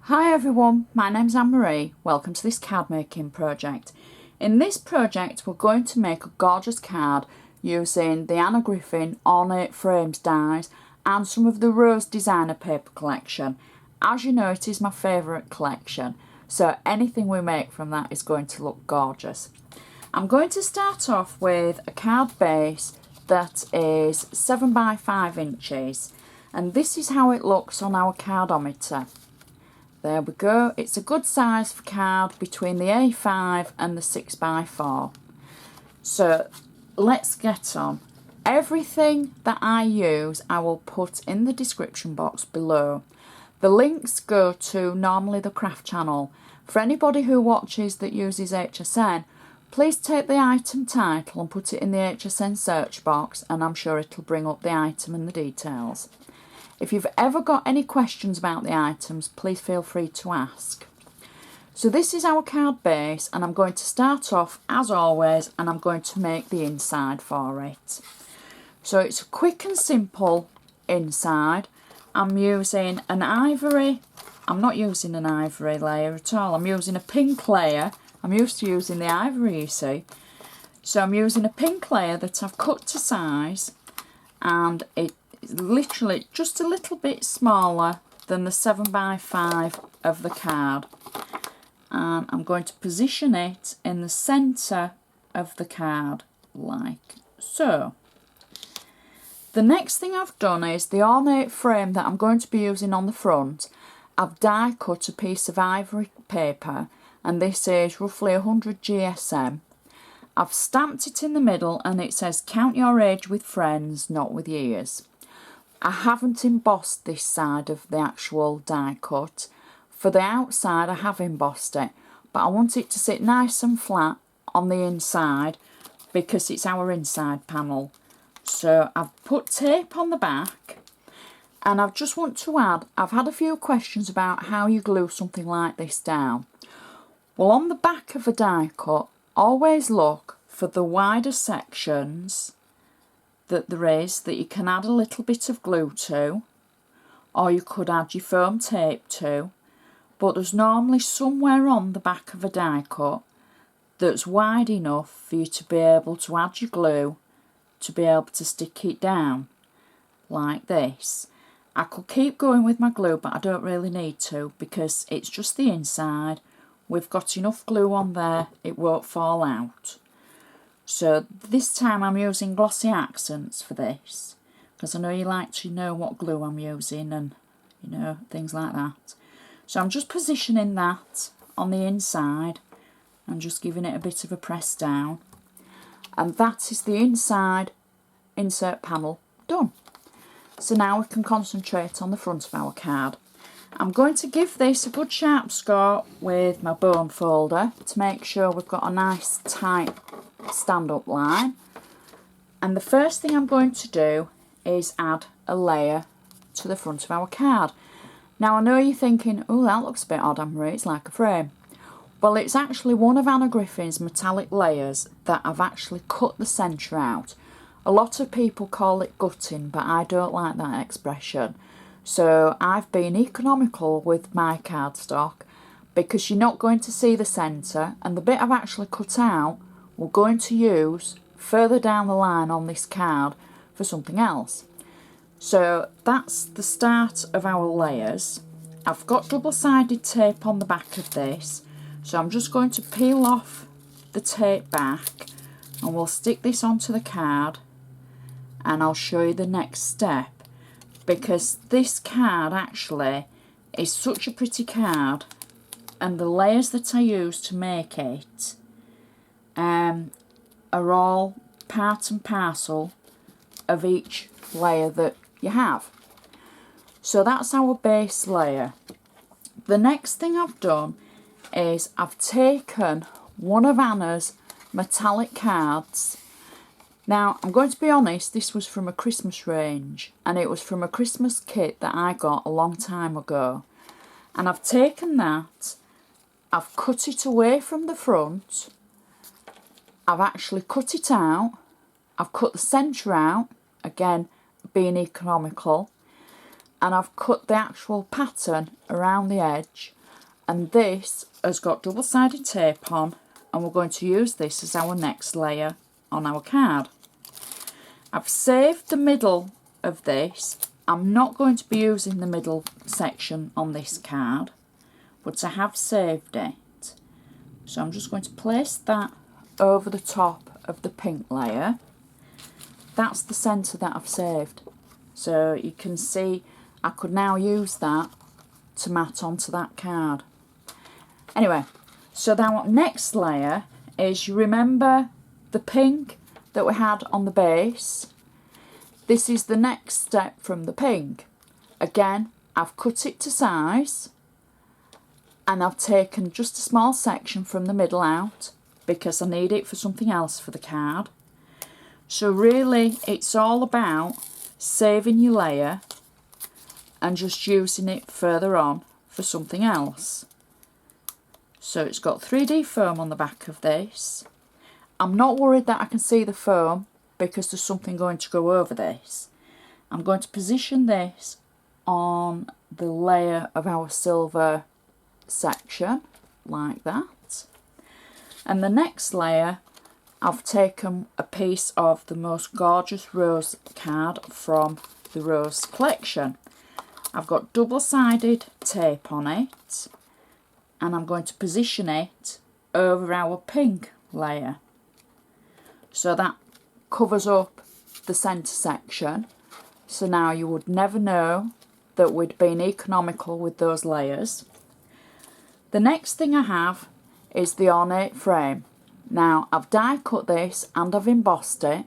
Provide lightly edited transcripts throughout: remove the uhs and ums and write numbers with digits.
Hi everyone, my name's Anne-Marie. Welcome to this card making project. In this project we're going to make a gorgeous card using the Anna Griffin Ornate frames dies and some of the Rose designer paper collection. As you know, it is my favourite collection, so anything we make from that is going to look gorgeous. I'm going to start off with a card base that is 7 by 5 inches, and this is how it looks on our cardometer. There we go, it's a good size for card between the A5 and the 6 by 4. So let's get on. Everything that I use I will put in the description box below. The links go to normally the craft channel. For anybody who watches that uses HSN, please take the item title and put it in the HSN search box, and I'm sure it'll bring up the item and the details. If you've ever got any questions about the items, please feel free to ask. So this is our card base, and I'm going to start off as always, and I'm going to make the inside for it. So it's a quick and simple inside. I'm using an ivory. I'm not using an ivory layer at all. I'm using a pink layer. I'm used to using the ivory, you see. So I'm using a pink layer that I've cut to size, and it's literally just a little bit smaller than the 7 by 5 of the card. And I'm going to position it in the centre of the card, like so. The next thing I've done is the ornate frame that I'm going to be using on the front. I've die cut a piece of ivory paper, and this is roughly 100 GSM. I've stamped it in the middle and it says count your age with friends, not with years. I haven't embossed this side of the actual die cut. For the outside I have embossed it, but I want it to sit nice and flat on the inside because it's our inside panel. So I've put tape on the back, and I just want to add, I've had a few questions about how you glue something like this down. Well, on the back of a die cut, always look for the wider sections that there is that you can add a little bit of glue to, or you could add your foam tape to, but there's normally somewhere on the back of a die cut that's wide enough for you to be able to add your glue to be able to stick it down like this. I could keep going with my glue, but I don't really need to because it's just the inside. We've got enough glue on there, it won't fall out. So this time I'm using glossy accents for this, because I know you like to know what glue I'm using and, you know, things like that. So I'm just positioning that on the inside and just giving it a bit of a press down. And that is the inside insert panel done. So now we can concentrate on the front of our card. I'm going to give this a good sharp score with my bone folder to make sure we've got a nice tight stand-up line. And the first thing I'm going to do is add a layer to the front of our card. Now I know you're thinking, oh, that looks a bit odd, Anne-Marie, it's like a frame. Well, it's actually one of Anna Griffin's metallic layers that I've actually cut the centre out. A lot of people call it gutting, but I don't like that expression. So I've been economical with my cardstock because you're not going to see the centre, and the bit I've actually cut out we're going to use further down the line on this card for something else. So that's the start of our layers. I've got double-sided tape on the back of this, so I'm just going to peel off the tape back and we'll stick this onto the card, and I'll show you the next step, because this card actually is such a pretty card, and the layers that I use to make it are all part and parcel of each layer that you have. So that's our base layer. The next thing I've done is I've taken one of Anna's metallic cards. Now I'm going to be honest, this was from a Christmas range, and it was from a Christmas kit that I got a long time ago, and I've taken that, I've cut it away from the front, I've actually cut it out, I've cut the centre out, again being economical, and I've cut the actual pattern around the edge, And this has got double-sided tape on, and we're going to use this as our next layer on our card. I've saved the middle of this. I'm not going to be using the middle section on this card, but I have saved it. So I'm just going to place that over the top of the pink layer. That's the centre that I've saved. So you can see I could now use that to mat onto that card. Anyway, so our next layer is, you remember the pink that we had on the base? This is the next step from the pink. Again, I've cut it to size, and I've taken just a small section from the middle out because I need it for something else for the card. So really it's all about saving your layer and just using it further on for something else. So it's got 3D foam on the back of this. I'm not worried that I can see the foam because there's something going to go over this. I'm going to position this on the layer of our silver section like that. And the next layer, I've taken a piece of the most gorgeous rose card from the rose collection. I've got double-sided tape on it, and I'm going to position it over our pink layer. So that covers up the centre section. So now you would never know that we'd been economical with those layers. The next thing I have is the ornate frame. Now I've die cut this and I've embossed it,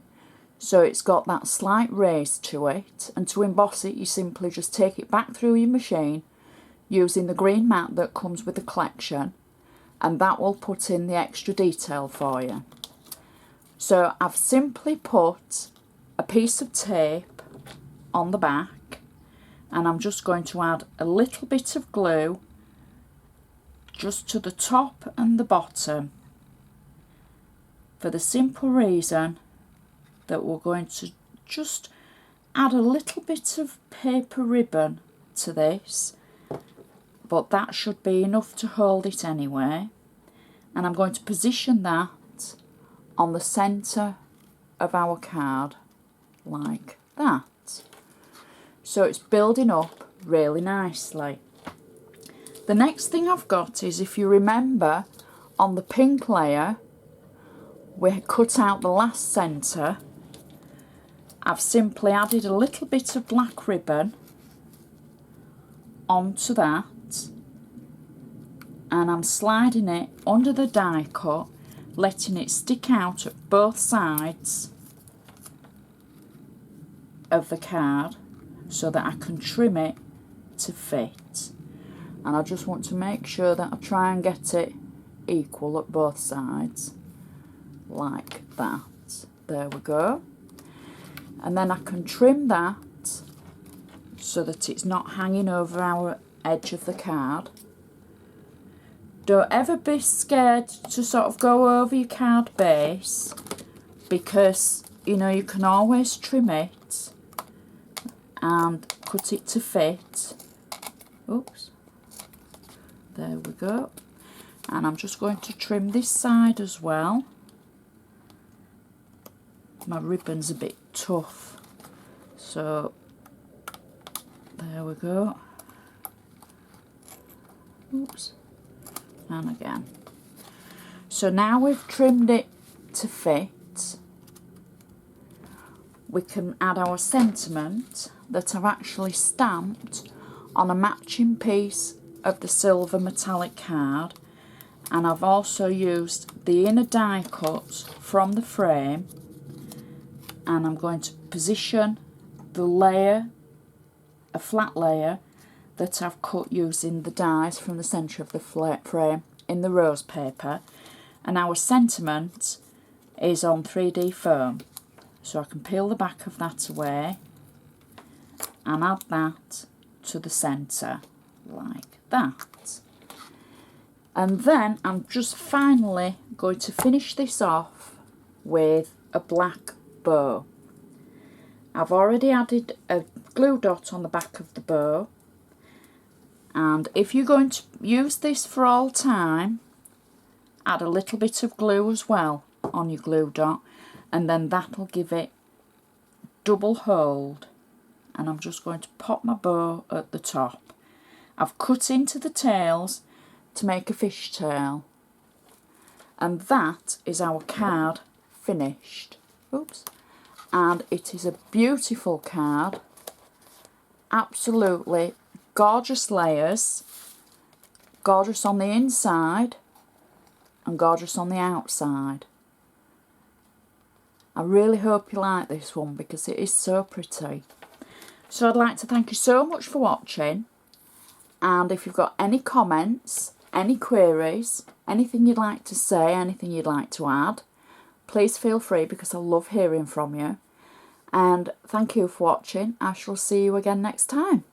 so it's got that slight raise to it, and to emboss it you simply just take it back through your machine using the green mat that comes with the collection, and that will put in the extra detail for you. So I've simply put a piece of tape on the back, and I'm just going to add a little bit of glue just to the top and the bottom, for the simple reason that we're going to just add a little bit of paper ribbon to this, but that should be enough to hold it anyway. And I'm going to position that on the centre of our card like that. So it's building up really nicely. The next thing I've got is, if you remember, on the pink layer we cut out the last centre. I've simply added a little bit of black ribbon onto that, and I'm sliding it under the die cut, letting it stick out at both sides of the card so that I can trim it to fit. And I just want to make sure that I try and get it equal at both sides like that. There we go. And then I can trim that so that it's not hanging over our edge of the card. Don't ever be scared to sort of go over your card base, because you know you can always trim it and cut it to fit. Oops. There we go. And I'm just going to trim this side as well. My ribbon's a bit tough, so there we go. Oops. And again. So now we've trimmed it to fit, we can add our sentiment that I've actually stamped on a matching piece of the silver metallic card, and I've also used the inner die cut from the frame, and I'm going to position the layer, a flat layer that I've cut using the dies from the centre of the frame in the rose paper, and our sentiment is on 3D foam, so I can peel the back of that away and add that to the centre like that. And then I'm just finally going to finish this off with a black bow. I've already added a glue dot on the back of the bow, And if you're going to use this for all time, add a little bit of glue as well on your glue dot, and then that'll give it double hold. And I'm just going to pop my bow at the top. I've cut into the tails to make a fishtail, and that is our card finished. Oops. And it is a beautiful card, absolutely gorgeous layers, gorgeous on the inside and gorgeous on the outside. I really hope you like this one because it is so pretty. So I'd like to thank you so much for watching, and if you've got any comments, any queries, anything you'd like to say, anything you'd like to add, please feel free because I love hearing from you. And thank you for watching. I shall see you again next time.